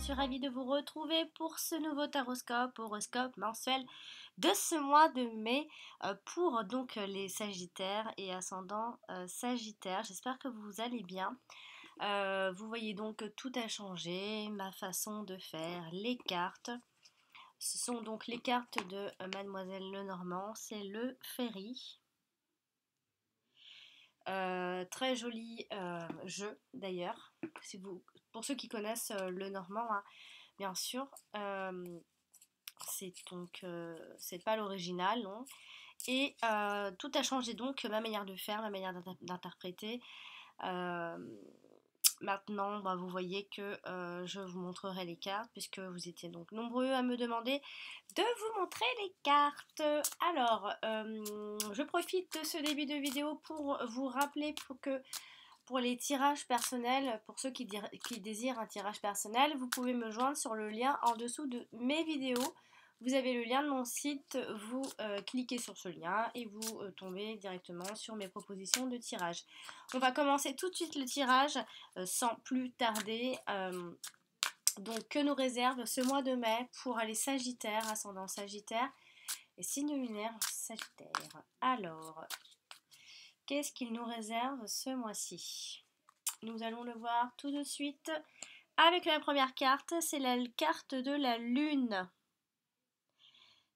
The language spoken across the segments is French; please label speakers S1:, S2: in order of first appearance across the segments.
S1: suis ravie de vous retrouver pour ce nouveau taroscope, horoscope mensuel de ce mois de mai pour donc les Sagittaires et ascendant Sagittaire. J'espère que vous allez bien. Vous voyez donc que tout a changé, ma façon de faire, les cartes. Ce sont donc les cartes de Mademoiselle Lenormand, c'est le Ferry. Très joli jeu d'ailleurs, pour ceux qui connaissent le normand, hein, bien sûr. C'est pas l'original, non. Et tout a changé donc, ma manière de faire, ma manière d'interpréter. Euh, Maintenant, bah, vous voyez que je vous montrerai les cartes, puisque vous étiez donc nombreux à me demander de vous montrer les cartes. Alors, je profite de ce début de vidéo pour vous rappeler pour les tirages personnels, pour ceux qui désirent un tirage personnel, vous pouvez me joindre sur le lien en dessous de mes vidéos. Vous avez le lien de mon site, vous cliquez sur ce lien et vous tombez directement sur mes propositions de tirage. On va commencer tout de suite le tirage sans plus tarder. Donc, que nous réserve ce mois de mai pour les Sagittaires, ascendant Sagittaire et signe lunaire Sagittaire. Alors, qu'est-ce qu'il nous réserve ce mois-ci? Nous allons le voir tout de suite avec la première carte, c'est la carte de la Lune.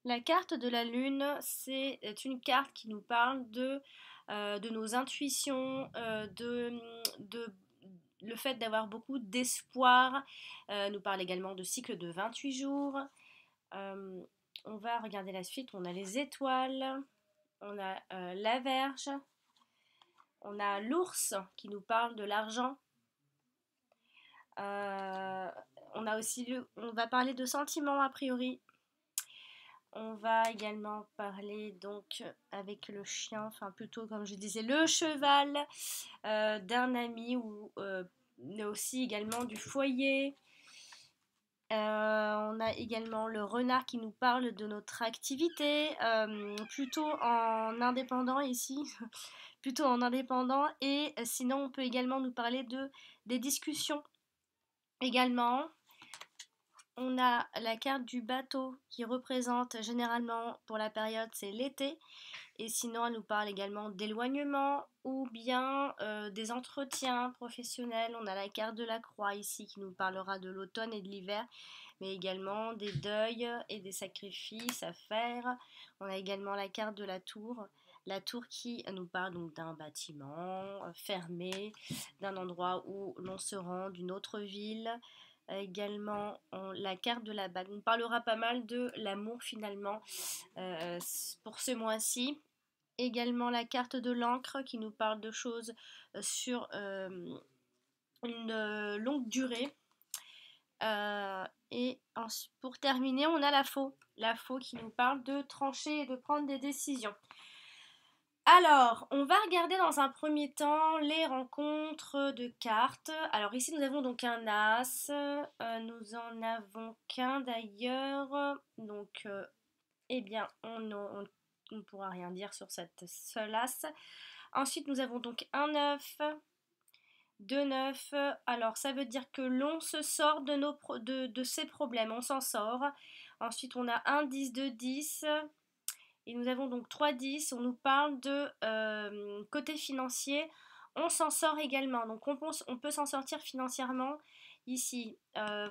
S1: La carte de la Lune, c'est une carte qui nous parle de nos intuitions, de le fait d'avoir beaucoup d'espoir, nous parle également de cycle de 28 jours. On va regarder la suite, on a les étoiles, on a la Vierge, on a l'ours qui nous parle de l'argent. On a aussi on va parler de sentiments a priori. On va également parler donc avec le chien, enfin plutôt comme je disais le cheval, d'un ami ou aussi également du foyer. On a également le renard qui nous parle de notre activité, plutôt en indépendant ici, plutôt en indépendant. Et sinon on peut également nous parler des discussions également. On a la carte du bateau qui représente généralement pour la période c'est l'été, et sinon elle nous parle également d'éloignement ou bien des entretiens professionnels. On a la carte de la croix ici qui nous parlera de l'automne et de l'hiver, mais également des deuils et des sacrifices à faire. On a également la carte de la tour qui nous parle donc d'un bâtiment fermé, d'un endroit où l'on se rend, d'une autre ville. Également la carte de la bague. On parlera pas mal de l'amour finalement pour ce mois-ci. Également la carte de l'encre qui nous parle de choses sur une longue durée. Et pour terminer, on a la faux. La faux qui nous parle de trancher et de prendre des décisions. Alors, on va regarder dans un premier temps les rencontres de cartes. Alors ici, nous avons donc un as. Nous en avons qu'un d'ailleurs. Donc, eh bien, on ne pourra rien dire sur cette seule as. Ensuite, nous avons donc un 9, 2 9. Alors, ça veut dire que l'on se sort de ses problèmes. On s'en sort. Ensuite, on a un 10, 2 10. Et nous avons donc 3 10, on nous parle de côté financier, on s'en sort également, donc on peut s'en sortir financièrement ici.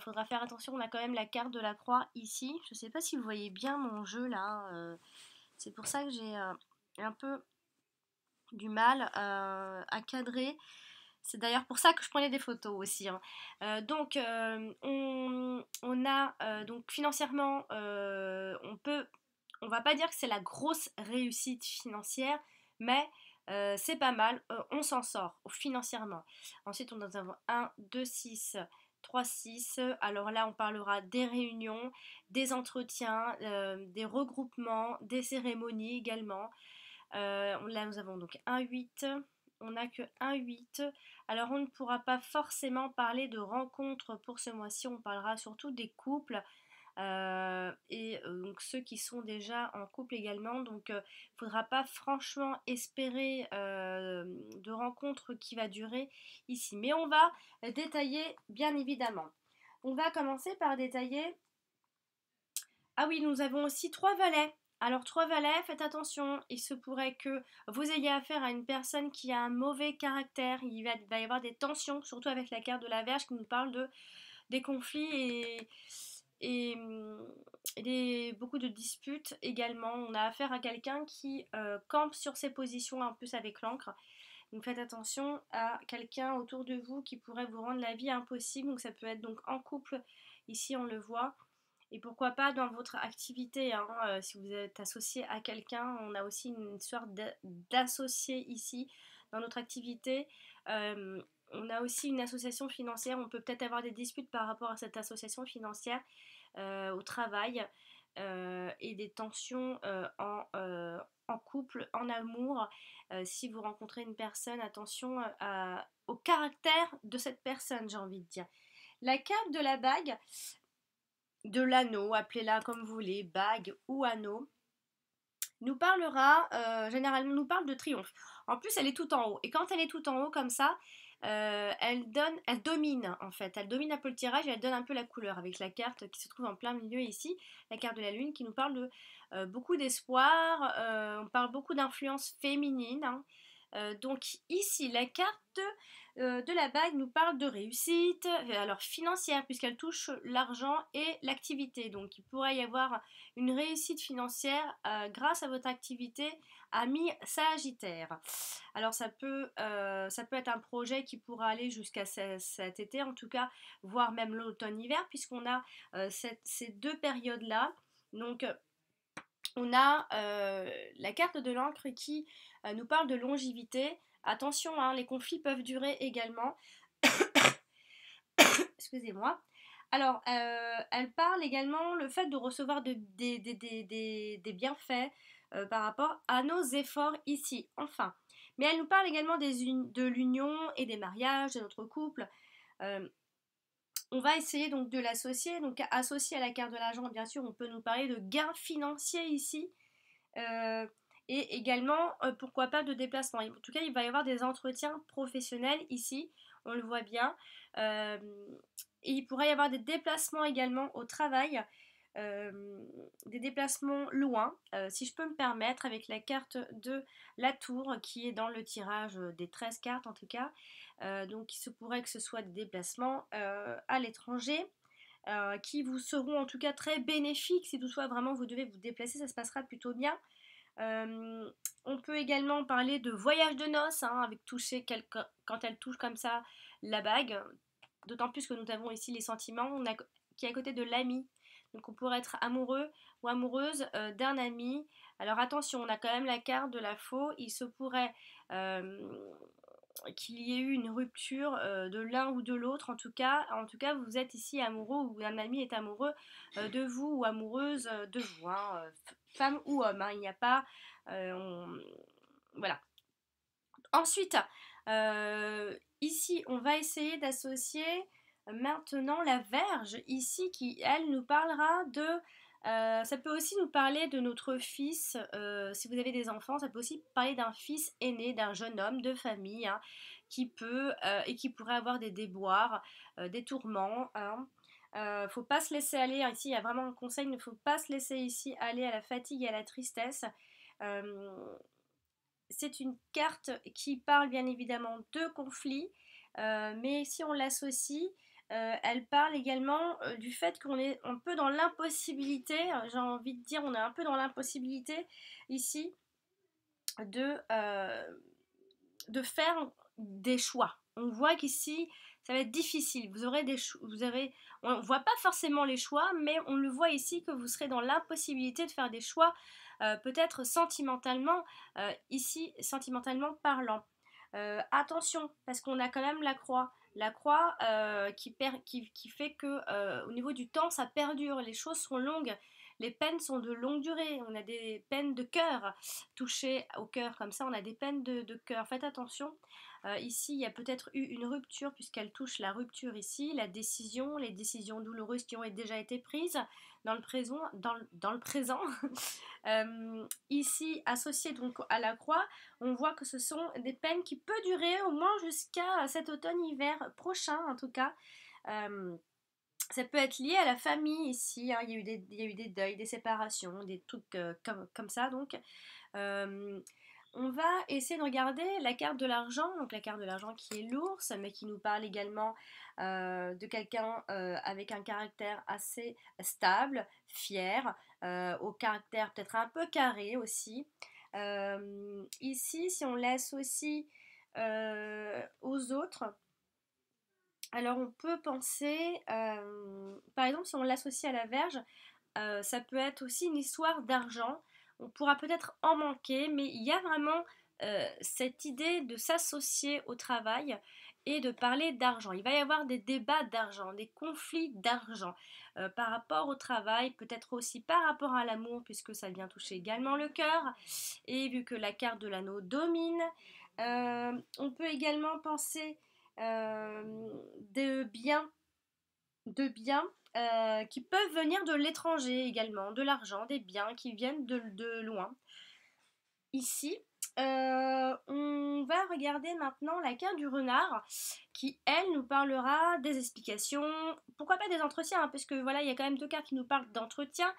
S1: Faudra faire attention, on a quand même la carte de la croix ici, je ne sais pas si vous voyez bien mon jeu là, c'est pour ça que j'ai un peu du mal à cadrer. C'est d'ailleurs pour ça que je prenais des photos aussi, hein. Donc on a donc financièrement on va pas dire que c'est la grosse réussite financière, mais c'est pas mal, on s'en sort financièrement. Ensuite, on en a 1, 2, 6, 3, 6. Alors là, on parlera des réunions, des entretiens, des regroupements, des cérémonies également. Là, nous avons donc un 8. On n'a que un 8. Alors, on ne pourra pas forcément parler de rencontres pour ce mois-ci. On parlera surtout des couples. Donc ceux qui sont déjà en couple également, donc il ne faudra pas franchement espérer de rencontre qui va durer ici, mais on va détailler bien évidemment. On va commencer par détailler. Ah oui, nous avons aussi 3 valets. Alors 3 valets, faites attention, il se pourrait que vous ayez affaire à une personne qui a un mauvais caractère, va y avoir des tensions, surtout avec la carte de la Vierge qui nous parle des conflits et, beaucoup de disputes également. On a affaire à quelqu'un qui campe sur ses positions en plus avec l'encre. Donc faites attention à quelqu'un autour de vous qui pourrait vous rendre la vie impossible. Donc ça peut être donc en couple, ici on le voit. Et pourquoi pas dans votre activité, hein, si vous êtes associé à quelqu'un, on a aussi une sorte d'associé ici dans notre activité. On a aussi une association financière, on peut peut-être avoir des disputes par rapport à cette association financière au travail et des tensions en couple, en amour. Si vous rencontrez une personne, attention au caractère de cette personne, j'ai envie de dire. La carte de la bague, de l'anneau, appelez-la comme vous voulez, bague ou anneau, nous parlera, généralement nous parle de triomphe. En plus, elle est tout en haut. Et quand elle est tout en haut comme ça, elle domine en fait. Elle domine un peu le tirage et elle donne un peu la couleur avec la carte qui se trouve en plein milieu ici, la carte de la lune qui nous parle de beaucoup d'espoir. On parle beaucoup d'influence féminine, hein. Donc ici, la carte de la bague nous parle de réussite, alors financière, puisqu'elle touche l'argent et l'activité. Donc il pourrait y avoir une réussite financière grâce à votre activité ami Sagittaire. Alors ça peut être un projet qui pourra aller jusqu'à cet été, en tout cas, voire même l'automne-hiver, puisqu'on a ces 2 périodes-là. Donc on a la carte de l'encre qui nous parle de longévité. Attention, hein, les conflits peuvent durer également. Excusez-moi. Alors, elle parle également le fait de recevoir des bienfaits par rapport à nos efforts ici. Enfin. Mais elle nous parle également de l'union et des mariages, de notre couple. Euh, on va essayer donc de l'associer. Donc, associé à la carte de l'argent, bien sûr, on peut nous parler de gains financiers ici. Euh, et également, pourquoi pas de déplacement. En tout cas, il va y avoir des entretiens professionnels ici, on le voit bien. Euh, et il pourrait y avoir des déplacements également au travail, euh, des déplacements loin, si je peux me permettre, avec la carte de la tour qui est dans le tirage des 13 cartes en tout cas. Donc il se pourrait que ce soit des déplacements à l'étranger. Qui vous seront en tout cas très bénéfiques si toutefois vraiment vous devez vous déplacer, ça se passera plutôt bien. On peut également parler de voyage de noces, hein, avec quand elle touche comme ça la bague, d'autant plus que nous avons ici les sentiments qui est à côté de l'ami. Donc on pourrait être amoureux ou amoureuse d'un ami. Alors attention, on a quand même la carte de la faux. Il se pourrait qu'il y ait eu une rupture de l'un ou de l'autre. En tout cas, vous êtes ici amoureux ou un ami est amoureux de vous ou amoureuse de vous, hein, femme ou homme. Hein, il n'y a pas, voilà. Ensuite, ici, on va essayer d'associer maintenant la Vierge ici qui, elle, nous parlera de ça peut aussi nous parler de notre fils, si vous avez des enfants, ça peut aussi parler d'un fils aîné, d'un jeune homme de famille, hein, qui peut et qui pourrait avoir des déboires, des tourments, hein. Faut pas se laisser aller, hein. Ici il y a vraiment un conseil, il ne faut pas se laisser ici aller à la fatigue et à la tristesse. Euh, c'est une carte qui parle bien évidemment de conflits, mais si on l'associe, elle parle également du fait qu'on est un peu dans l'impossibilité, j'ai envie de dire, on est un peu dans l'impossibilité ici de, euh, de faire des choix. On voit qu'ici, ça va être difficile. On ne voit pas forcément les choix, mais on le voit ici que vous serez dans l'impossibilité de faire des choix, peut-être sentimentalement, ici, sentimentalement parlant. Attention, parce qu'on a quand même la croix. La croix qui fait que au niveau du temps, ça perdure. Les choses sont longues. Les peines sont de longue durée. On a des peines de cœur touchées au cœur. Comme ça, on a des peines de cœur. Faites attention. Ici, il y a peut-être eu une rupture puisqu'elle touche la rupture ici, la décision, les décisions douloureuses qui ont déjà été prises dans le présent. Dans le présent. Ici, associé donc à la croix, on voit que ce sont des peines qui peuvent durer au moins jusqu'à cet automne-hiver prochain en tout cas. Ça peut être lié à la famille ici, hein. Il y a eu des deuils, des séparations, des trucs comme ça. Donc, euh, on va essayer de regarder la carte de l'argent, donc la carte de l'argent qui est l'ours, mais qui nous parle également de quelqu'un avec un caractère assez stable, fier, au caractère peut-être un peu carré aussi. Ici, si on laisse aussi aux autres, alors on peut penser, par exemple, si on l'associe à la Vierge, ça peut être aussi une histoire d'argent. On pourra peut-être en manquer, mais il y a vraiment cette idée de s'associer au travail et de parler d'argent. Il va y avoir des débats d'argent, des conflits d'argent par rapport au travail, peut-être aussi par rapport à l'amour, puisque ça vient toucher également le cœur. Et vu que la carte de l'anneau domine, on peut également penser de biens de biens qui peuvent venir de l'étranger également, de l'argent, des biens qui viennent de loin. Ici, on va regarder maintenant la carte du renard qui, elle, nous parlera des explications, pourquoi pas des entretiens, hein, parce que voilà, il y a quand même deux cartes qui nous parlent d'entretien,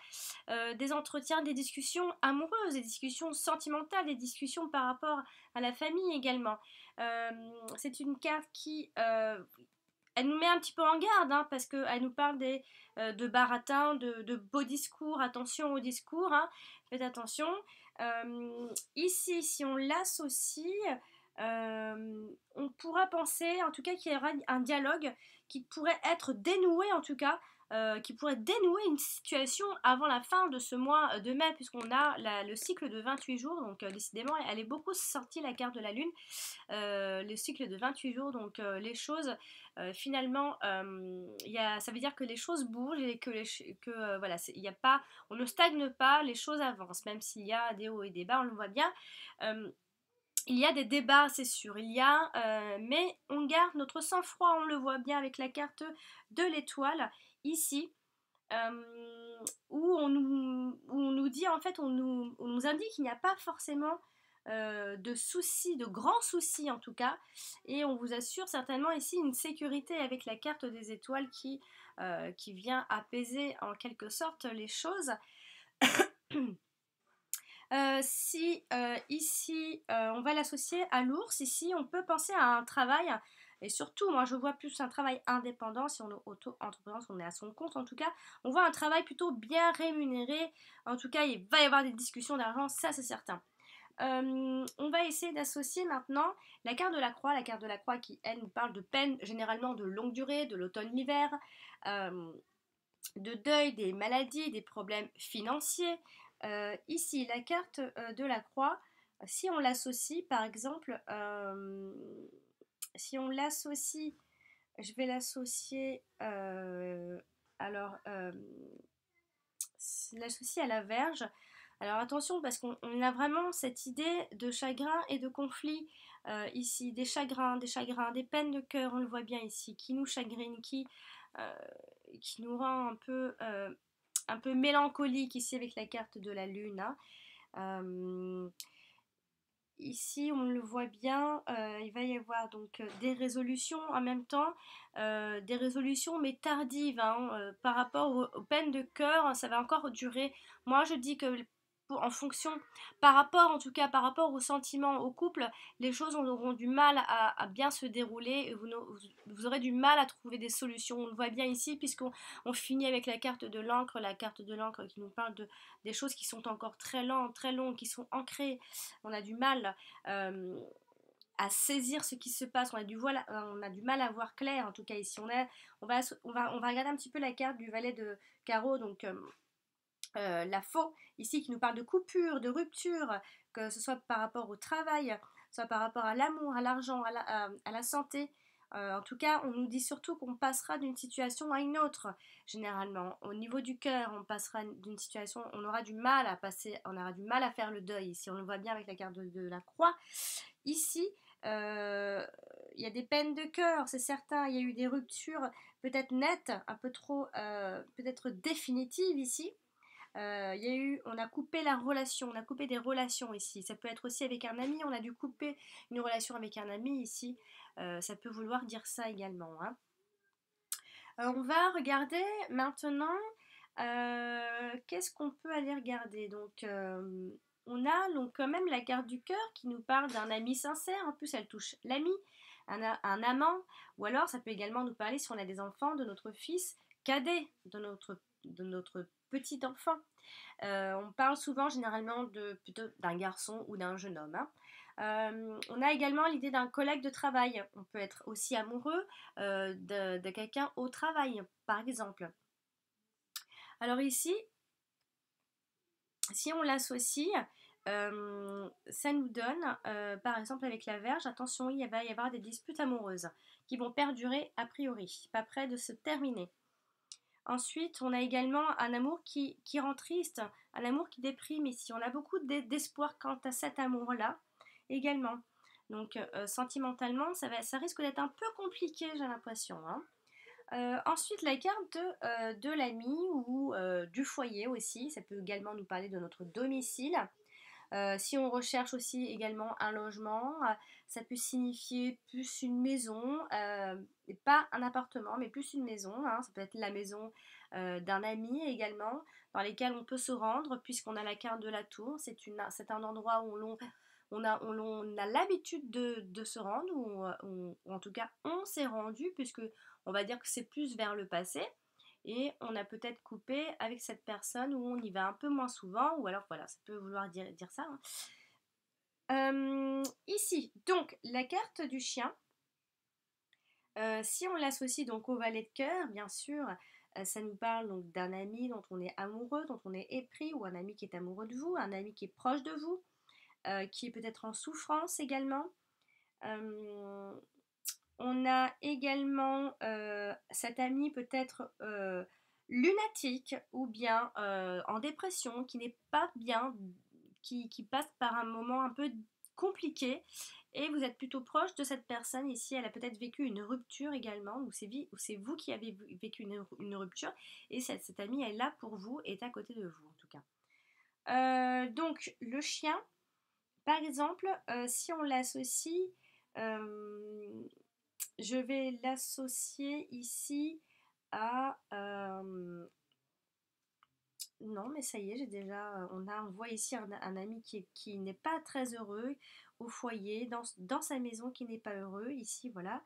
S1: des entretiens, des discussions amoureuses, des discussions sentimentales, des discussions par rapport à la famille également. C'est une carte qui elle nous met un petit peu en garde, hein, parce qu'elle nous parle de baratin, de beaux discours, attention aux discours, hein, faites attention. Ici, si on l'associe, on pourra penser, en tout cas, qu'il y aura un dialogue qui pourrait être dénoué, en tout cas, qui pourrait dénouer une situation avant la fin de ce mois de mai, puisqu'on a le cycle de 28 jours, donc décidément, elle est beaucoup sortie, la carte de la Lune, le cycle de 28 jours, donc les choses finalement, ça veut dire que les choses bougent et que voilà, y a pas, on ne stagne pas, les choses avancent, même s'il y a des hauts et des bas, on le voit bien. Euh, il y a des débats, c'est sûr, mais on garde notre sang-froid, on le voit bien avec la carte de l'étoile ici. Où on nous dit, en fait, on nous indique qu'il n'y a pas forcément de soucis, de grands soucis en tout cas, et on vous assure certainement ici une sécurité avec la carte des étoiles qui vient apaiser en quelque sorte les choses. Si ici on va l'associer à l'ours, ici on peut penser à un travail, et surtout moi je vois plus un travail indépendant, si on est auto-entrepreneur, si on est à son compte en tout cas, on voit un travail plutôt bien rémunéré, en tout cas il va y avoir des discussions d'argent, ça c'est certain. On va essayer d'associer maintenant la carte de la croix qui elle nous parle de peine, généralement de longue durée, de l'automne-hiver, euh, de deuil, des maladies, des problèmes financiers. Ici, la carte de la croix, si on l'associe, par exemple, si on l'associe, je vais l'associer, alors, l'associer à la Vierge. Alors attention, parce qu'on a vraiment cette idée de chagrin et de conflit ici, des chagrins, des peines de cœur, on le voit bien ici, qui nous chagrinent, euh, qui nous rend un peu mélancolique ici avec la carte de la lune, hein. Euh, Ici, on le voit bien, il va y avoir donc des résolutions en même temps, des résolutions mais tardives, hein, par rapport aux peines de cœur, ça va encore durer. Moi, je dis que en fonction, par rapport en tout cas, par rapport aux sentiments, au couple, les choses auront du mal à bien se dérouler et vous aurez du mal à trouver des solutions. On le voit bien ici, puisqu'on finit avec la carte de l'encre qui nous parle des choses qui sont encore très longues, qui sont ancrées. On a du mal euh, à saisir ce qui se passe, on a du mal à voir clair, en tout cas ici. On va regarder un petit peu la carte du valet de carreau, donc la faux, ici qui nous parle de coupure, de rupture, que ce soit par rapport au travail, soit par rapport à l'amour, à l'argent, à la santé. En tout cas, on nous dit surtout qu'on passera d'une situation à une autre, généralement. Au niveau du cœur, on passera d'une situation, on aura du mal à passer, on aura du mal à faire le deuil. Ici, on le voit bien avec la carte de la croix. Ici, il y a des peines de cœur, c'est certain. Il y a eu des ruptures peut-être nettes, un peu trop, peut-être définitives ici. On a coupé la relation, on a coupé des relations ici. Ça peut être aussi avec un ami, on a dû couper une relation avec un ami ici. Ça peut vouloir dire ça également, hein. On va regarder maintenant, qu'est-ce qu'on peut aller regarder? Donc, on a donc quand même la carte du cœur qui nous parle d'un ami sincère. En plus, elle touche l'ami, un amant, ou alors ça peut également nous parler, si on a des enfants, de notre fils cadet, de notre petit enfant. On parle souvent généralement plutôt d'un garçon ou d'un jeune homme, hein. On a également l'idée d'un collègue de travail. On peut être aussi amoureux de quelqu'un au travail, par exemple. Alors ici, si on l'associe, ça nous donne, par exemple avec la Vierge, attention, il va y avoir des disputes amoureuses qui vont perdurer a priori, pas près de se terminer. Ensuite, on a également un amour qui rend triste, un amour qui déprime ici. On a beaucoup d'espoir quant à cet amour-là également. Donc, sentimentalement, ça risque d'être un peu compliqué, j'ai l'impression, hein. Ensuite, la carte de l'ami ou du foyer aussi. Ça peut également nous parler de notre domicile. Si on recherche aussi également un logement, ça peut signifier plus une maison, et pas un appartement, mais plus une maison, hein. Ça peut être la maison d'un ami également, dans lesquels on peut se rendre, puisqu'on a la carte de la tour. C'est un endroit où on a l'habitude de se rendre, ou en tout cas on s'est rendu, puisque on va dire que c'est plus vers le passé. Et on a peut-être coupé avec cette personne où on y va un peu moins souvent, ou alors voilà, ça peut vouloir dire ça, hein. Ici, donc la carte du chien, si on l'associe donc au valet de cœur, bien sûr, ça nous parle donc d'un ami dont on est amoureux, dont on est épris, ou un ami qui est amoureux de vous, un ami qui est proche de vous, qui est peut-être en souffrance également. Euh, on a également cet ami peut-être lunatique ou bien en dépression, qui n'est pas bien, qui passe par un moment un peu compliqué, et vous êtes plutôt proche de cette personne ici. Elle a peut-être vécu une rupture également, ou c'est vous qui avez vécu une rupture, et cet ami est là pour vous, est à côté de vous en tout cas. Donc le chien, par exemple, si on l'associe, euh, je vais l'associer ici à... non, mais ça y est, j'ai déjà... on voit ici un ami qui n'est pas très heureux au foyer, dans sa maison, qui n'est pas heureux, ici, voilà.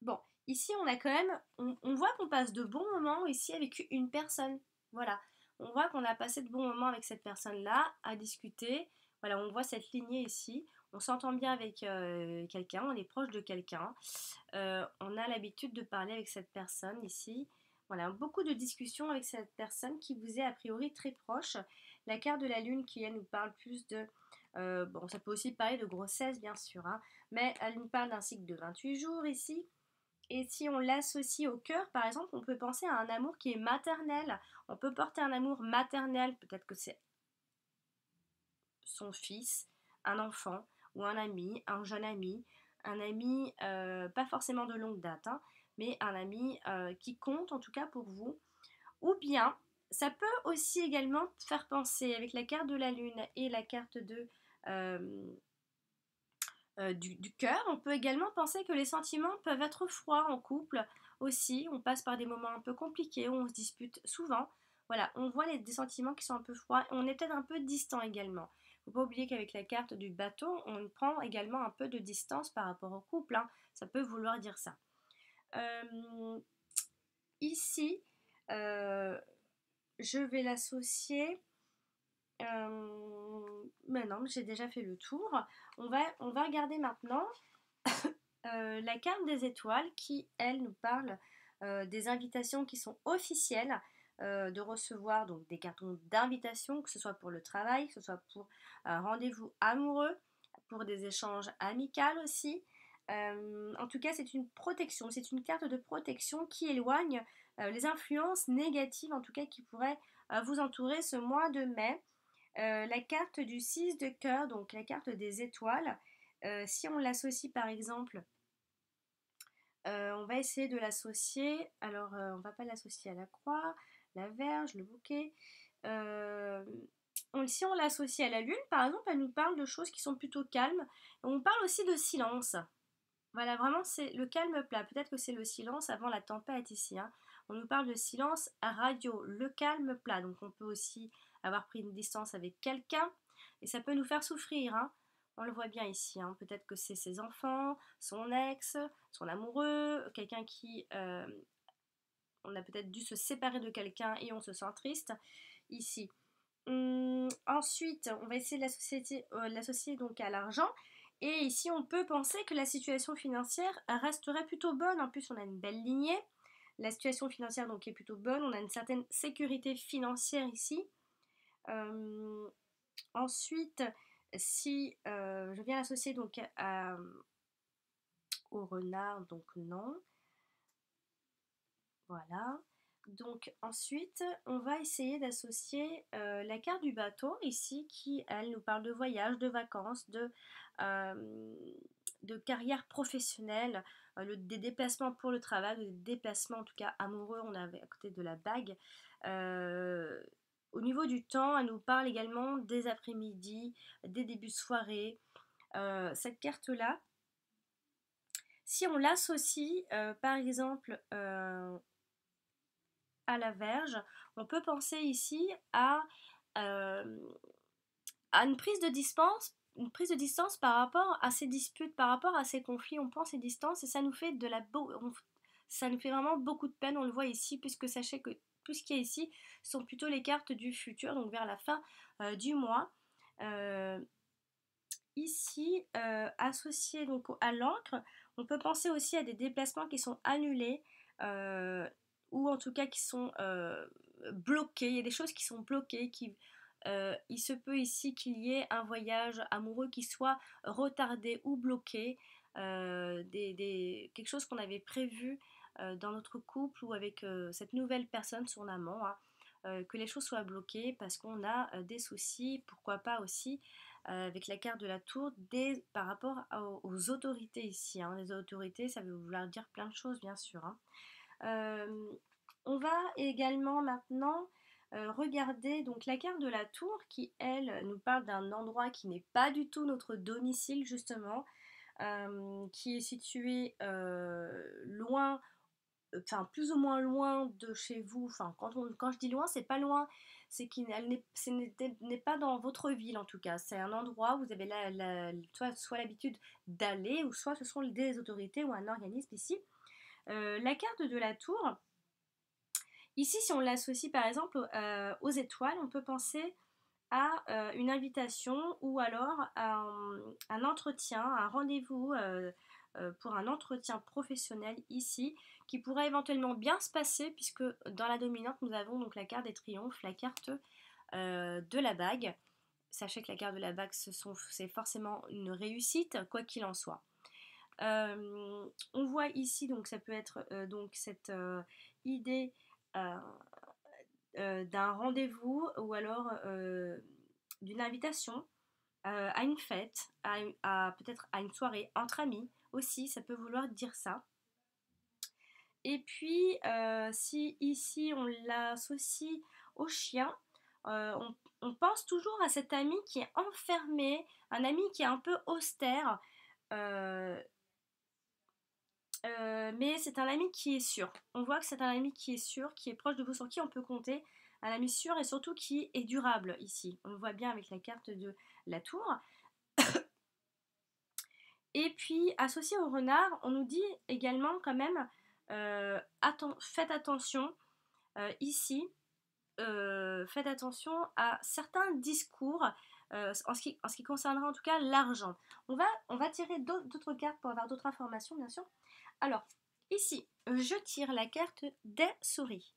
S1: Bon, ici, on a quand même... On voit qu'on passe de bons moments ici avec une personne. Voilà. On voit qu'on a passé de bons moments avec cette personne-là, à discuter. Voilà, on voit cette lignée ici. On s'entend bien avec quelqu'un, on est proche de quelqu'un. On a l'habitude de parler avec cette personne ici. Voilà, beaucoup de discussions avec cette personne qui vous est a priori très proche. La carte de la lune qui elle nous parle plus de... bon, ça peut aussi parler de grossesse bien sûr, hein, mais elle nous parle d'un cycle de 28 jours ici. Et si on l'associe au cœur, par exemple, on peut penser à un amour qui est maternel. On peut porter un amour maternel, peut-être que c'est son fils, un enfant, ou un ami, un jeune ami, un ami pas forcément de longue date, hein, mais un ami qui compte en tout cas pour vous. Ou bien, ça peut aussi également faire penser, avec la carte de la lune et la carte euh, du cœur, on peut également penser que les sentiments peuvent être froids en couple aussi. On passe par des moments un peu compliqués où on se dispute souvent. Voilà, on voit des sentiments qui sont un peu froids. On est peut-être un peu distant également. Faut pas oublier qu'avec la carte du bateau, on prend également un peu de distance par rapport au couple, hein. Ça peut vouloir dire ça. Euh, Ici, euh, je vais l'associer. Mais non, j'ai déjà fait le tour. On va regarder maintenant la carte des étoiles qui, elle, nous parle des invitations qui sont officielles, de recevoir donc des cartons d'invitation, que ce soit pour le travail, que ce soit pour un rendez-vous amoureux, pour des échanges amicaux aussi. En tout cas, c'est une protection, c'est une carte de protection qui éloigne les influences négatives, en tout cas qui pourraient vous entourer ce mois de mai. La carte du 6 de cœur, donc la carte des étoiles, si on l'associe par exemple, on va essayer de l'associer. Alors, on va pas l'associer à la croix, la verge, le bouquet. Euh, si on l'associe à la lune, par exemple, elle nous parle de choses qui sont plutôt calmes. On parle aussi de silence. Voilà, vraiment, c'est le calme plat. Peut-être que c'est le silence avant la tempête ici, hein. On nous parle de silence radio, le calme plat. Donc on peut aussi avoir pris une distance avec quelqu'un et ça peut nous faire souffrir, hein. On le voit bien ici, hein. Peut-être que c'est ses enfants, son ex, son amoureux, quelqu'un qui... on a peut-être dû se séparer de quelqu'un et on se sent triste ici. Ensuite, on va essayer de l'associer donc à l'argent. Et ici, on peut penser que la situation financière resterait plutôt bonne. En plus, on a une belle lignée. La situation financière donc est plutôt bonne. On a une certaine sécurité financière ici. Euh, Ensuite, si je viens l'associer donc au renard, donc non. Voilà. Donc ensuite, on va essayer d'associer la carte du bateau ici qui, elle, nous parle de voyage, de vacances, euh, de carrière professionnelle, des déplacements pour le travail, des déplacements en tout cas amoureux, on avait à côté de la bague. Euh, Au niveau du temps, elle nous parle également des après-midi, des débuts de soirée. Cette carte-là, si on l'associe par exemple à la verge, on peut penser ici euh, à une prise de distance par rapport à ces disputes, par rapport à ces conflits. On prend ces distances et ça nous fait ça nous fait vraiment beaucoup de peine. On le voit ici, puisque sachez que tout ce qui est ici sont plutôt les cartes du futur, donc vers la fin du mois. Euh, Ici, associé donc à l'encre, on peut penser aussi à des déplacements qui sont annulés euh, ou en tout cas qui sont bloqués. Il y a des choses qui sont bloquées. Il se peut ici qu'il y ait un voyage amoureux qui soit retardé ou bloqué. Quelque chose qu'on avait prévu dans notre couple ou avec cette nouvelle personne, son amant, hein, que les choses soient bloquées parce qu'on a des soucis, pourquoi pas aussi avec la carte de la tour par rapport aux autorités ici, hein. Les autorités, ça veut vouloir dire plein de choses, bien sûr, hein. Euh, on va également maintenant regarder donc la carte de la tour qui, elle, nous parle d'un endroit qui n'est pas du tout notre domicile, justement, qui est situé loin, enfin plus ou moins loin de chez vous. Enfin, quand je dis loin, c'est pas loin, c'est qu'il n'est pas dans votre ville en tout cas. C'est un endroit où vous avez soit l'habitude d'aller, ou soit ce sont des autorités ou un organisme ici. La carte de la tour, ici, si on l'associe par exemple aux étoiles, on peut penser à une invitation ou alors à un entretien, un rendez-vous pour un entretien professionnel ici qui pourrait éventuellement bien se passer puisque dans la dominante nous avons donc la carte des triomphes, la carte de la bague. Sachez que la carte de la bague c'est forcément une réussite quoi qu'il en soit. On voit ici donc ça peut être donc cette idée euh, d'un rendez-vous ou alors d'une invitation à une fête, peut-être à une soirée entre amis aussi, ça peut vouloir dire ça. Et puis, si ici on l'associe au chien, on pense toujours à cet ami qui est enfermé, un ami qui est un peu austère, euh, mais c'est un ami qui est sûr. On voit que c'est un ami qui est sûr, qui est proche de vous, sur qui on peut compter. Un ami sûr et surtout qui est durable ici. On le voit bien avec la carte de la tour. Et puis, associé au renard, on nous dit également quand même, faites attention ici, faites attention à certains discours en ce qui concernera en tout cas l'argent. On va tirer d'autres cartes pour avoir d'autres informations, bien sûr. Alors, ici, je tire la carte des souris.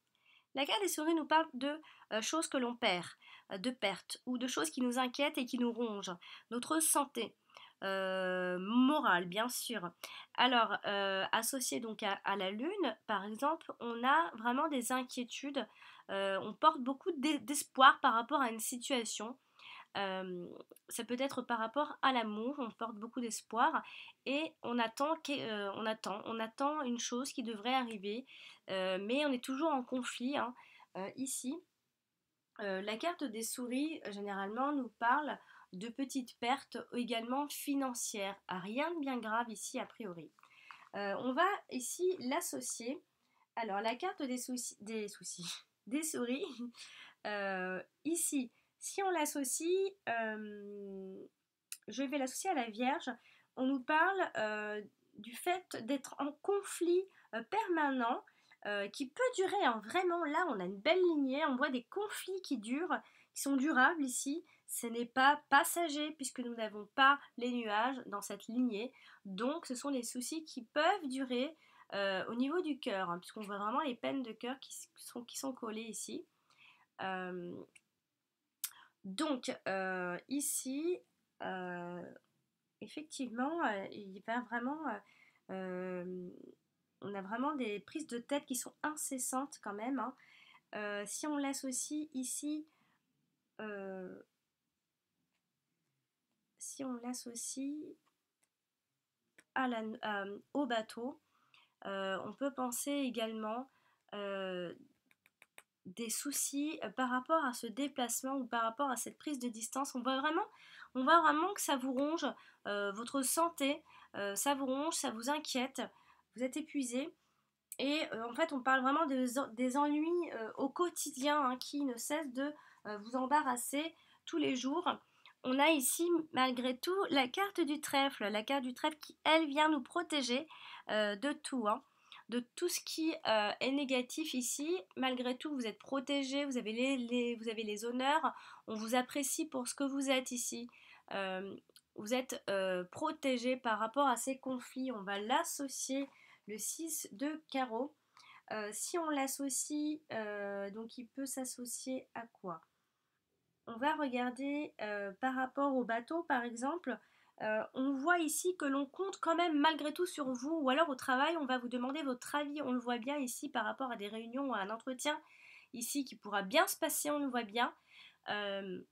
S1: La carte des souris nous parle de choses que l'on perd, de pertes, ou de choses qui nous inquiètent et qui nous rongent. Notre santé, morale, bien sûr. Alors, associé donc à la Lune, par exemple, on a vraiment des inquiétudes. On porte beaucoup d'espoir par rapport à une situation. Euh, Ça peut être par rapport à l'amour, on porte beaucoup d'espoir et on attend une chose qui devrait arriver, mais on est toujours en conflit, hein. Ici, la carte des souris généralement nous parle de petites pertes également financières. Rien de bien grave ici a priori. On va ici l'associer. Alors, la carte des souris, ici, si on l'associe, je vais l'associer à la Vierge. On nous parle du fait d'être en conflit permanent qui peut durer, hein, vraiment. Là, on a une belle lignée, on voit des conflits qui durent, qui sont durables ici. Ce n'est pas passager puisque nous n'avons pas les nuages dans cette lignée. Donc, ce sont des soucis qui peuvent durer au niveau du cœur, hein, puisqu'on voit vraiment les peines de cœur qui sont collées ici. Euh, donc, ici, euh, effectivement, il va vraiment, euh, on a vraiment des prises de tête qui sont incessantes quand même, hein. Si on l'associe ici, euh, si on l'associe au bateau, on peut penser également euh, des soucis par rapport à ce déplacement ou par rapport à cette prise de distance. On voit vraiment que ça vous ronge, votre santé, ça vous ronge, ça vous inquiète, vous êtes épuisé. Et en fait, on parle vraiment des ennuis au quotidien hein, qui ne cessent de vous embarrasser tous les jours. On a ici, malgré tout, la carte du trèfle qui, elle, vient nous protéger de tout, hein, de tout ce qui est négatif ici. Malgré tout, vous êtes protégé, vous avez vous avez les honneurs, on vous apprécie pour ce que vous êtes ici. Euh, vous êtes protégé par rapport à ces conflits. On va l'associer le 6 de carreau. Si on l'associe, donc il peut s'associer à quoi? On va regarder par rapport au bateau par exemple. On voit ici que l'on compte quand même malgré tout sur vous, ou alors au travail on va vous demander votre avis, on le voit bien ici par rapport à des réunions ou à un entretien ici qui pourra bien se passer, on le voit bien. Euh,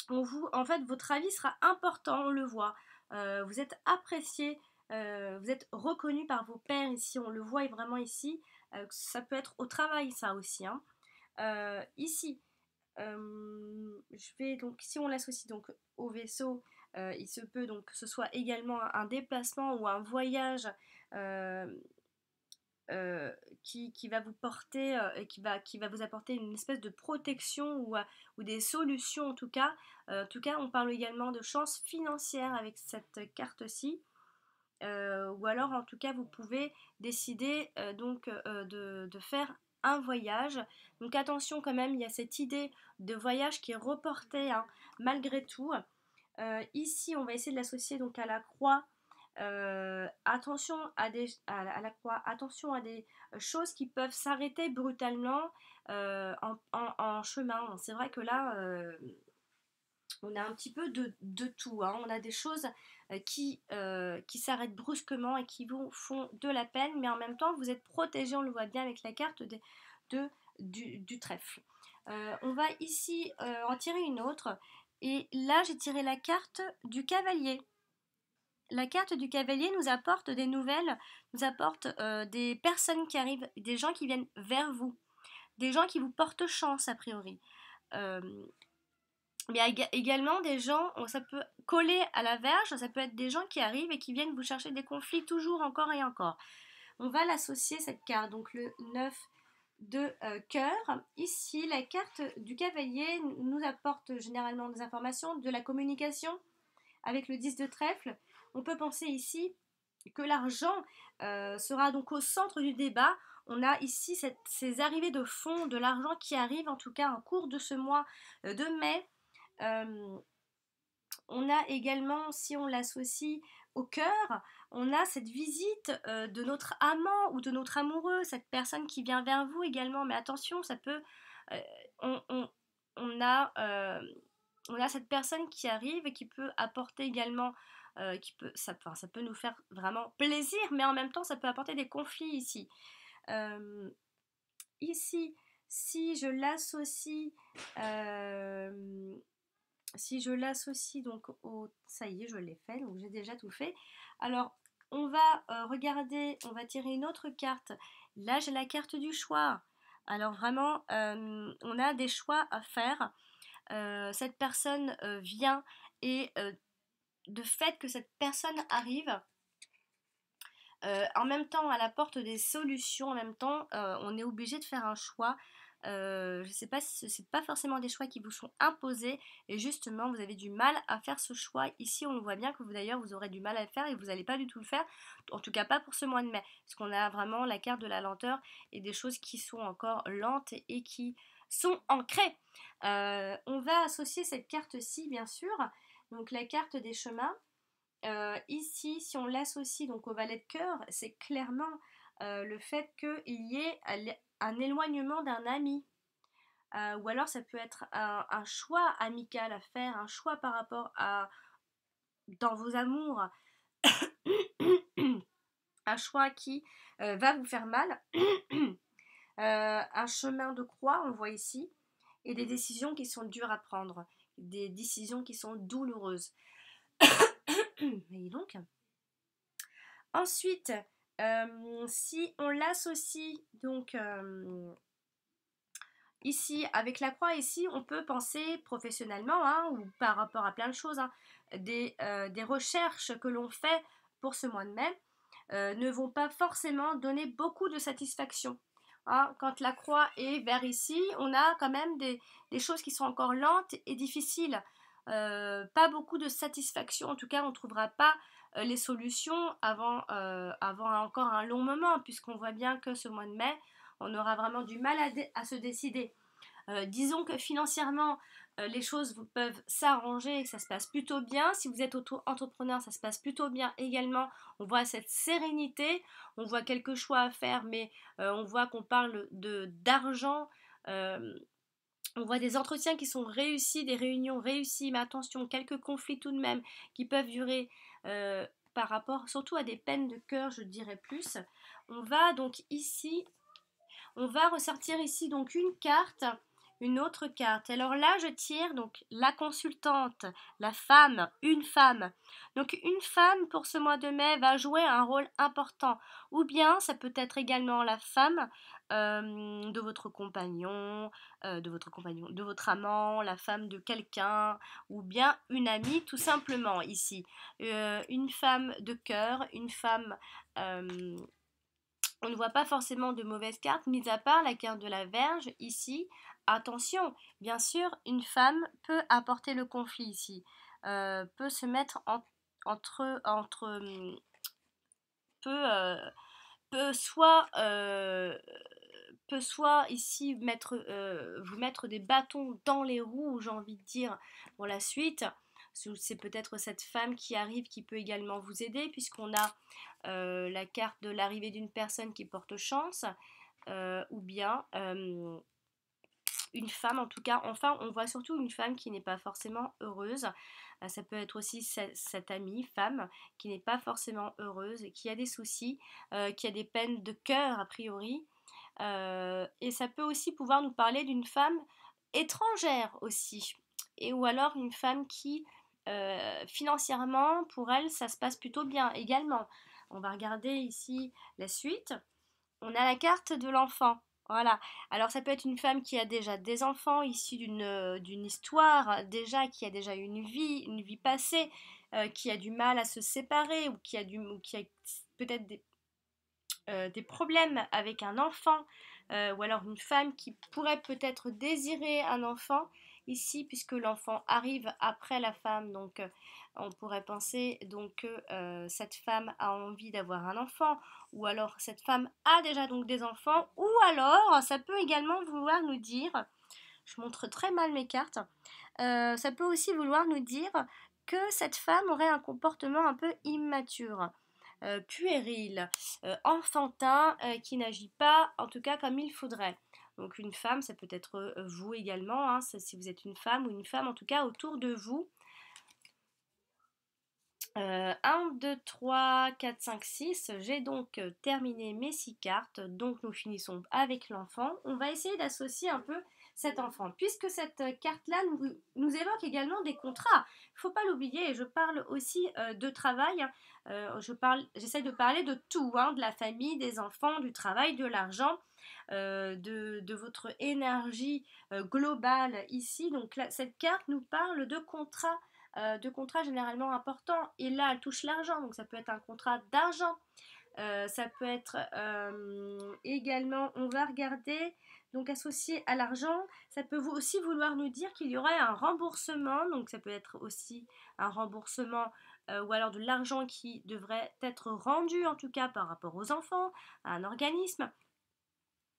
S1: en fait, votre avis sera important, on le voit. Vous êtes apprécié, vous êtes reconnu par vos pairs ici, on le voit vraiment ici. Ça peut être au travail, ça aussi, hein. Ici, je vais donc, si on l'associe donc au vaisseau, il se peut donc que ce soit également un déplacement ou un voyage euh, euh, qui va vous porter et qui va vous apporter une espèce de protection ou des solutions en tout cas. En tout cas, on parle également de chance financière avec cette carte-ci. Ou alors, en tout cas, vous pouvez décider de faire un voyage. Donc attention quand même, il y a cette idée de voyage qui est reportée hein, malgré tout. Ici, on va essayer de l'associer donc à la croix. Attention à la croix, attention à des choses qui peuvent s'arrêter brutalement en chemin. C'est vrai que là, on a un petit peu de tout, hein. On a des choses qui s'arrêtent brusquement et qui vous font de la peine, mais en même temps, vous êtes protégé, on le voit bien avec la carte du trèfle. On va ici en tirer une autre. Et là, j'ai tiré la carte du cavalier. La carte du cavalier nous apporte des nouvelles, nous apporte des personnes qui arrivent, des gens qui viennent vers vous, des gens qui vous portent chance a priori. Euh, mais également des gens, ça peut coller à la verge, ça peut être des gens qui arrivent et qui viennent vous chercher des conflits toujours, encore et encore. On va l'associer cette carte, donc le 9 de cœur. Ici, la carte du cavalier nous apporte généralement des informations, de la communication avec le 10 de trèfle. On peut penser ici que l'argent sera donc au centre du débat. On a ici ces arrivées de fonds, de l'argent qui arrive en tout cas en cours de ce mois de mai. Euh, on a également, si on l'associe au cœur, on a cette visite de notre amant ou de notre amoureux, cette personne qui vient vers vous également. Mais attention, ça peut... euh, on, on, on a, on a cette personne qui arrive et qui peut apporter également... ça peut nous faire vraiment plaisir, mais en même temps, ça peut apporter des conflits ici. Euh, ici, si je l'associe... euh, si je l'associe donc au... Ça y est, je l'ai fait, donc j'ai déjà tout fait. Alors, on va regarder, on va tirer une autre carte. Là, j'ai la carte du choix. Alors vraiment, on a des choix à faire. Cette personne vient et de fait que cette personne arrive, En même temps, elle apporte des solutions, en même temps, on est obligé de faire un choix. Je ne sais pas si ce n'est pas forcément des choix qui vous sont imposés et justement vous avez du mal à faire ce choix. Ici on le voit bien que vous d'ailleurs vous aurez du mal à le faire et vous n'allez pas du tout le faire, en tout cas pas pour ce mois de mai, parce qu'on a vraiment la carte de la lenteur et des choses qui sont encore lentes et qui sont ancrées. On va associer cette carte-ci bien sûr, donc la carte des chemins. Ici, si on l'associe donc au valet de cœur, c'est clairement le fait qu'il y ait un éloignement d'un ami. Ou alors ça peut être un choix amical à faire, un choix par rapport à dans vos amours, un choix qui va vous faire mal, un chemin de croix, on le voit ici, et des décisions qui sont dures à prendre, des décisions qui sont douloureuses. Et donc, ensuite, si on l'associe donc ici avec la croix, ici on peut penser professionnellement hein, ou par rapport à plein de choses, hein, des recherches que l'on fait pour ce mois de mai ne vont pas forcément donner beaucoup de satisfaction. Hein. Quand la croix est vers ici, on a quand même des choses qui sont encore lentes et difficiles. Pas beaucoup de satisfaction, en tout cas on ne trouvera pas les solutions avant encore un long moment, puisqu'on voit bien que ce mois de mai, on aura vraiment du mal à se décider. Disons que financièrement, les choses peuvent s'arranger et que ça se passe plutôt bien. Si vous êtes auto-entrepreneur, ça se passe plutôt bien également. On voit cette sérénité, on voit quelques choix à faire, mais on voit qu'on parle d'argent. On voit des entretiens qui sont réussis, des réunions réussies, mais attention, quelques conflits tout de même qui peuvent durer par rapport surtout à des peines de cœur, je dirais plus. On va donc ici, on va ressortir ici donc une autre carte. Alors là, je tire donc la consultante, la femme, une femme. Donc une femme pour ce mois de mai va jouer un rôle important. Ou bien ça peut être également la femme de votre compagnon, de votre amant, la femme de quelqu'un, ou bien une amie tout simplement ici. Une femme de cœur, une femme on ne voit pas forcément de mauvaises cartes, mis à part la carte de la Vierge ici. Attention, bien sûr, une femme peut apporter le conflit ici, peut se mettre peut, peut soit, peut soit ici vous mettre des bâtons dans les roues, j'ai envie de dire, pour la suite. C'est peut-être cette femme qui arrive qui peut également vous aider, puisqu'on a la carte de l'arrivée d'une personne qui porte chance, ou bien une femme en tout cas. Enfin, on voit surtout une femme qui n'est pas forcément heureuse. Ça peut être aussi cette amie, femme, qui n'est pas forcément heureuse, qui a des soucis, qui a des peines de cœur a priori. Et ça peut aussi pouvoir nous parler d'une femme étrangère aussi. Et ou alors une femme qui, financièrement, pour elle, ça se passe plutôt bien également. On va regarder ici la suite. On a la carte de l'enfant. Voilà. Alors ça peut être une femme qui a déjà des enfants, issue d'une histoire déjà, qui a déjà une vie passée, qui a du mal à se séparer ou qui a peut-être des problèmes avec un enfant, ou alors une femme qui pourrait peut-être désirer un enfant ici, puisque l'enfant arrive après la femme, donc on pourrait penser donc que cette femme a envie d'avoir un enfant, ou alors cette femme a déjà donc des enfants, ou alors ça peut également vouloir nous dire, je montre très mal mes cartes, ça peut aussi vouloir nous dire que cette femme aurait un comportement un peu immature, puéril, enfantin, qui n'agit pas en tout cas comme il faudrait. Donc une femme, ça peut être vous également, hein, si vous êtes une femme ou une femme en tout cas autour de vous. 1, 2, 3, 4, 5, 6. J'ai donc terminé mes 6 cartes. Donc nous finissons avec l'enfant. On va essayer d'associer un peu cet enfant. Puisque cette carte-là nous évoque également des contrats. Il ne faut pas l'oublier. Et je parle aussi de travail. J'essaie de parler de tout. Hein, de la famille, des enfants, du travail, de l'argent. De votre énergie globale ici. Donc là, cette carte nous parle de contrats généralement importants. Et là, elle touche l'argent, donc ça peut être un contrat d'argent. Ça peut être également, on va regarder, donc associé à l'argent, ça peut aussi vouloir nous dire qu'il y aurait un remboursement, donc ça peut être aussi un remboursement ou alors de l'argent qui devrait être rendu en tout cas par rapport aux enfants, à un organisme.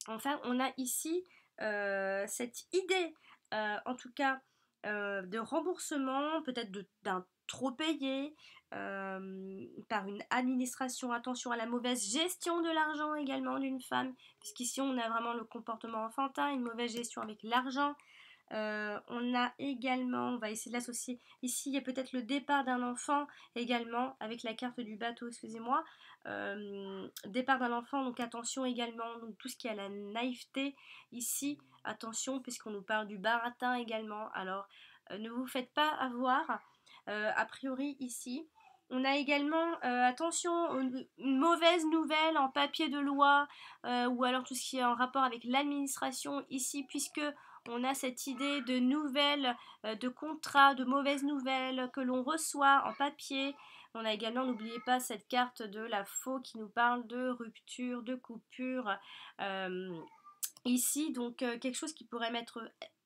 S1: Enfin, on a ici cette idée, en tout cas, de remboursement, peut-être d'un trop payé par une administration. Attention à la mauvaise gestion de l'argent également d'une femme, puisqu'ici on a vraiment le comportement enfantin, une mauvaise gestion avec l'argent. On a également, on va essayer de l'associer. Ici, il y a peut-être le départ d'un enfant également, avec la carte du bateau, excusez-moi. Départ d'un enfant, donc attention également, donc tout ce qui est à la naïveté. Ici, attention, puisqu'on nous parle du baratin également. Alors, ne vous faites pas avoir, a priori ici. On a également, attention, une mauvaise nouvelle en papier de loi, ou alors tout ce qui est en rapport avec l'administration ici, puisque on a cette idée de nouvelles, de contrats, de mauvaises nouvelles que l'on reçoit en papier. On a également, n'oubliez pas, cette carte de la faux qui nous parle de rupture, de coupure. Euh, Ici, donc quelque chose qui pourrait mettre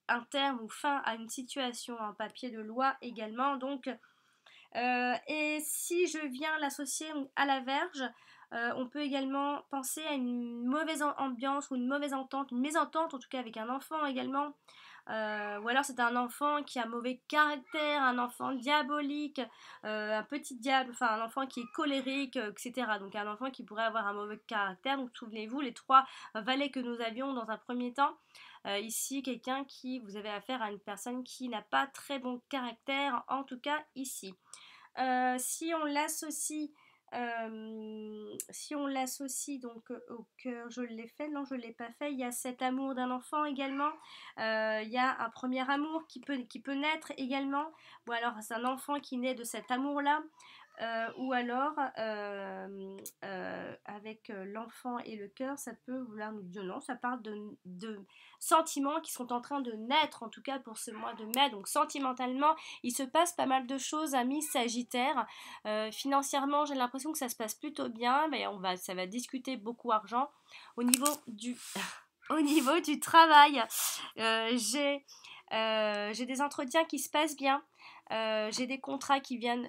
S1: un terme ou fin à une situation en papier de loi également. Donc, et si je viens l'associer à la verge, on peut également penser à une mauvaise ambiance ou une mauvaise entente, une mésentente en tout cas avec un enfant également. Ou alors c'est un enfant qui a mauvais caractère, un enfant diabolique, un petit diable, enfin un enfant qui est colérique, etc. Donc un enfant qui pourrait avoir un mauvais caractère. Donc souvenez-vous, les trois valets que nous avions dans un premier temps. Ici, quelqu'un qui, vous avez affaire à une personne qui n'a pas très bon caractère, en tout cas ici. Si on l'associe si on l'associe donc au cœur, je l'ai fait, non je ne l'ai pas fait, il y a cet amour d'un enfant également, il y a un premier amour qui peut naître également, ou alors c'est un enfant qui naît de cet amour-là, ou alors avec l'enfant et le cœur, ça peut vouloir nous dire non, ça parle de sentiments qui sont en train de naître, en tout cas pour ce mois de mai, donc sentimentalement, il se passe pas mal de choses, amis Sagittaire. Financièrement, j'ai l'impression que ça se passe plutôt bien, mais ça va discuter beaucoup argent. Au niveau du, au niveau du travail, j'ai des entretiens qui se passent bien. J'ai des contrats qui viennent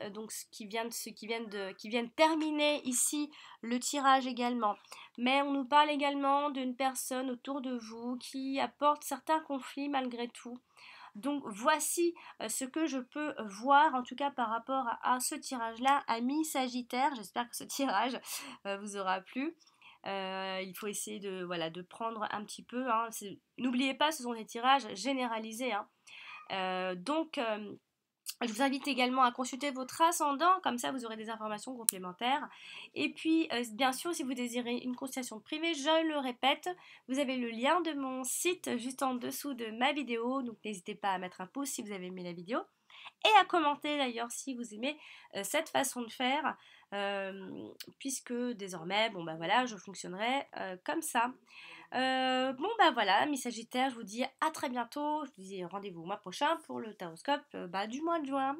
S1: qui viennent terminer ici le tirage également. Mais on nous parle également d'une personne autour de vous qui apporte certains conflits malgré tout. Donc voici ce que je peux voir en tout cas par rapport à ce tirage-là, ami Sagittaire. J'espère que ce tirage vous aura plu. Il faut essayer de, voilà, de prendre un petit peu. Hein. N'oubliez pas, ce sont des tirages généralisés. Hein. Donc, je vous invite également à consulter votre ascendant, comme ça vous aurez des informations complémentaires. Et puis, bien sûr, si vous désirez une consultation privée, je le répète, vous avez le lien de mon site juste en dessous de ma vidéo. Donc, n'hésitez pas à mettre un pouce si vous avez aimé la vidéo. Et à commenter d'ailleurs si vous aimez cette façon de faire, puisque désormais, bon bah voilà, je fonctionnerai comme ça. Bon bah voilà, mes Sagittaires, je vous dis à très bientôt. Je vous dis rendez-vous au mois prochain pour le taroscope du mois de juin.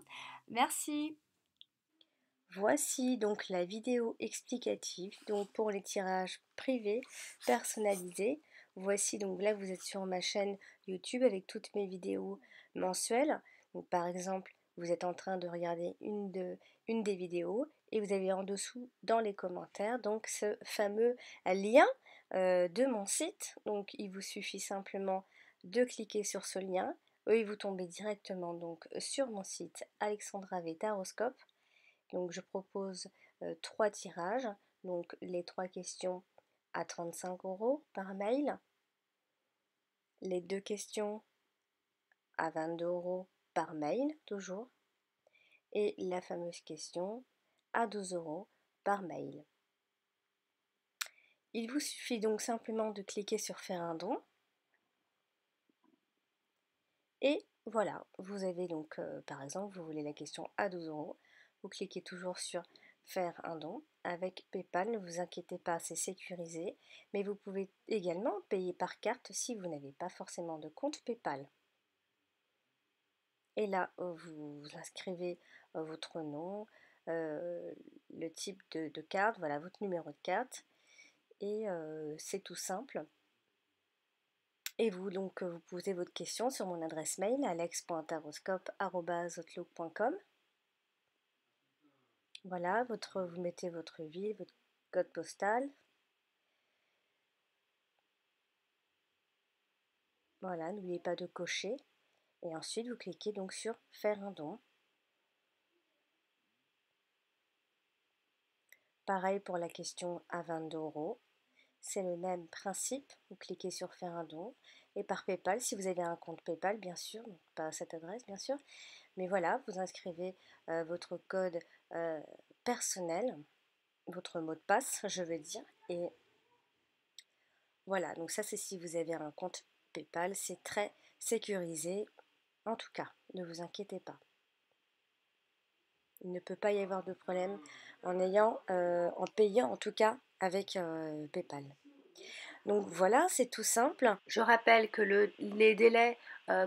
S1: Merci.
S2: Voici donc la vidéo explicative donc pour les tirages privés personnalisés. Voici donc là vous êtes sur ma chaîne YouTube avec toutes mes vidéos mensuelles. Donc par exemple, vous êtes en train de regarder une des vidéos et vous avez en dessous dans les commentaires donc ce fameux lien de mon site. Donc il vous suffit simplement de cliquer sur ce lien et vous tombez directement donc sur mon site Alexandra V Taroscope. Donc je propose 3 tirages, donc les 3 questions à 35 € par mail, les 2 questions à 22 € par mail toujours, et la fameuse question à 12 € par mail. Il vous suffit donc simplement de cliquer sur faire un don, et voilà, vous avez donc par exemple, vous voulez la question à 12 €, vous cliquez toujours sur faire un don avec PayPal, ne vous inquiétez pas, c'est sécurisé, mais vous pouvez également payer par carte si vous n'avez pas forcément de compte PayPal. Et là, vous inscrivez votre nom, le type de carte, voilà votre numéro de carte, et c'est tout simple. Et vous, donc, vous posez votre question sur mon adresse mail alex.taroscope@outlook.com. Voilà, vous mettez votre ville, votre code postal. Voilà, n'oubliez pas de cocher. Et ensuite, vous cliquez donc sur faire un don. Pareil pour la question à 22 €. C'est le même principe. Vous cliquez sur faire un don. Et par PayPal, si vous avez un compte PayPal, bien sûr, donc pas à cette adresse, bien sûr. Mais voilà, vous inscrivez votre code personnel, votre mot de passe, je veux dire. Et voilà, donc ça c'est si vous avez un compte PayPal, c'est très sécurisé. En tout cas, ne vous inquiétez pas. Il ne peut pas y avoir de problème en payant en tout cas avec PayPal. Donc voilà, c'est tout simple. Je rappelle que les délais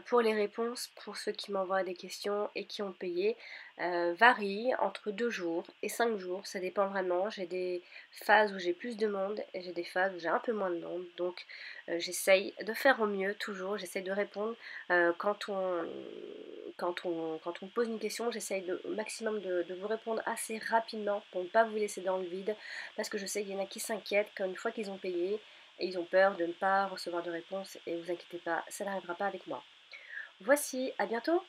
S2: pour les réponses, pour ceux qui m'envoient des questions et qui ont payé, varient entre 2 jours et 5 jours. Ça dépend vraiment. J'ai des phases où j'ai plus de monde et j'ai des phases où j'ai un peu moins de monde. Donc j'essaye de faire au mieux toujours. J'essaye de répondre quand on me pose une question. J'essaye au maximum de vous répondre assez rapidement pour ne pas vous laisser dans le vide. Parce que je sais qu'il y en a qui s'inquiètent qu'une fois qu'ils ont payé, et ils ont peur de ne pas recevoir de réponse, et vous inquiétez pas, ça n'arrivera pas avec moi. Voici, à bientôt!